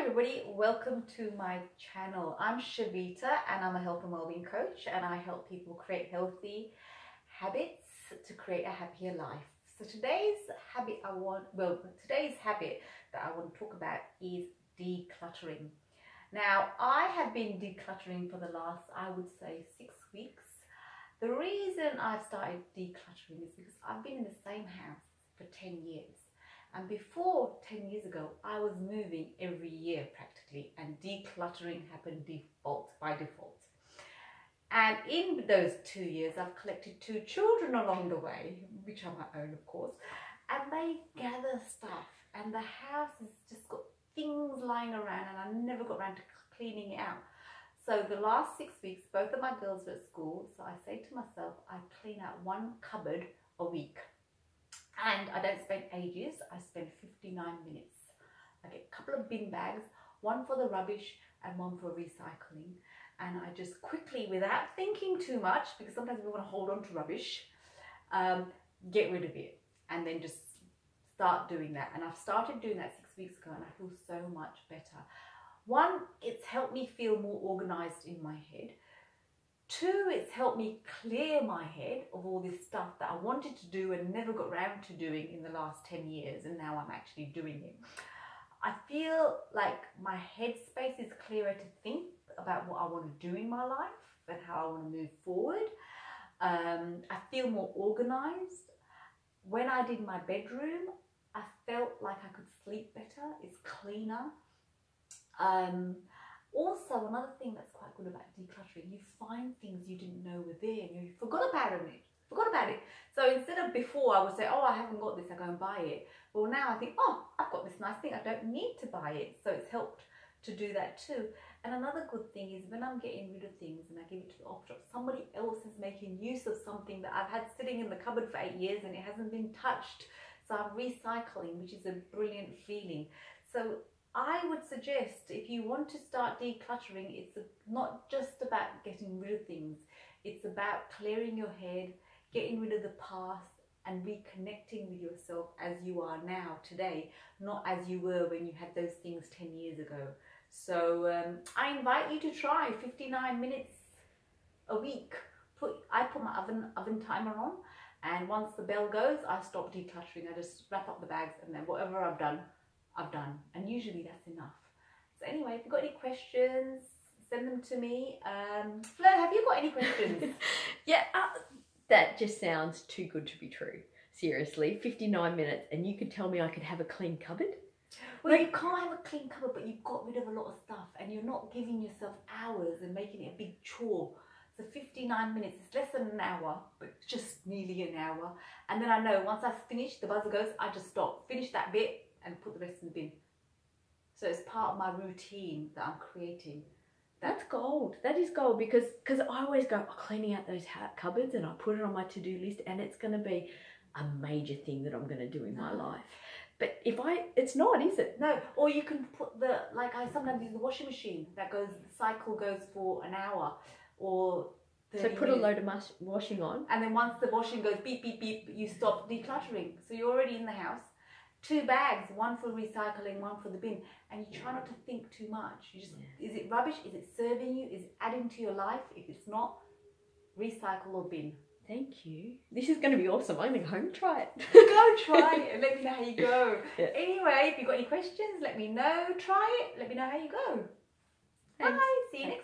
everybody, welcome to my channel. I'm Shavita and I'm a health and wellbeing coach, and I help people create healthy habits to create a happier life. So today's habit that I want to talk about is decluttering. Now, I have been decluttering for the last, I would say, 6 weeks. The reason I've started decluttering is because I've been in the same house for 10 years. And before 10 years ago, I was moving every year practically, and decluttering happened by default. And in those 2 years, I've collected 2 children along the way, which are my own, of course, and they gather stuff, and the house has just got things lying around, and I never got around to cleaning it out. So the last 6 weeks, both of my girls were at school, so I say to myself, I clean out 1 cupboard a week. And I don't spend ages, I spend 59 minutes. I get a couple of bin bags, 1 for the rubbish and 1 for recycling. And I just quickly, without thinking too much, because sometimes we want to hold on to rubbish, get rid of it. And then just start doing that. And I've started doing that 6 weeks ago, and I feel so much better. 1, it's helped me feel more organized in my head. 2, it's helped me clear my head of all this stuff that I wanted to do and never got around to doing in the last 10 years, and now I'm actually doing it. I feel like my headspace is clearer to think about what I want to do in my life and how I want to move forward. I feel more organized. When I did my bedroom, I felt like I could sleep better. It's cleaner. Also, another thing that's quite good about decluttering, you find things you didn't know were there and you forgot about it. So instead of before, I would say, oh, I haven't got this, I go and buy it. Well, now I think, oh, I've got this nice thing, I don't need to buy it. So it's helped to do that too. And another good thing is when I'm getting rid of things and I give it to the op shop, somebody else is making use of something that I've had sitting in the cupboard for 8 years and it hasn't been touched. So I'm recycling, which is a brilliant feeling. So I would suggest, if you want to start decluttering, it's not just about getting rid of things. It's about clearing your head, getting rid of the past, and reconnecting with yourself as you are now, today, not as you were when you had those things 10 years ago. So I invite you to try 59 minutes a week. I put my oven timer on, and once the bell goes, I stop decluttering. I just wrap up the bags, and then whatever I've done, and usually that's enough. So anyway, if you've got any questions, send them to me. Flo, have you got any questions? Yeah, that just sounds too good to be true. Seriously, 59 minutes and you could tell me I could have a clean cupboard? Well, you can't have a clean cupboard, but you've got rid of a lot of stuff and you're not giving yourself hours and making it a big chore. So 59 minutes, it's less than an hour, but just nearly an hour. And then I know once I've finished, the buzzer goes, I just stop, finish that bit, and put the rest in the bin. So it's part of my routine that I'm creating. That's gold. That is gold, because I always go cleaning out those cupboards and I put it on my to-do list, and it's going to be a major thing that I'm going to do in my life. But it's not, is it? No. Or you can put I sometimes use the washing machine the cycle goes for an hour or 30 So put a load of washing on. And then once the washing goes beep, beep, beep, you stop decluttering. So you're already in the house. 2 bags, 1 for recycling, 1 for the bin, and you try not to think too much. You just, is it rubbish? Is it serving you? Is it adding to your life? If it's not, recycle or bin. Thank you. This is going to be awesome. I'm going to go home and try it. Go try it and let me know how you go. Yeah. Anyway, if you've got any questions, let me know. Try it. Let me know how you go. Thanks. Bye. See you next time.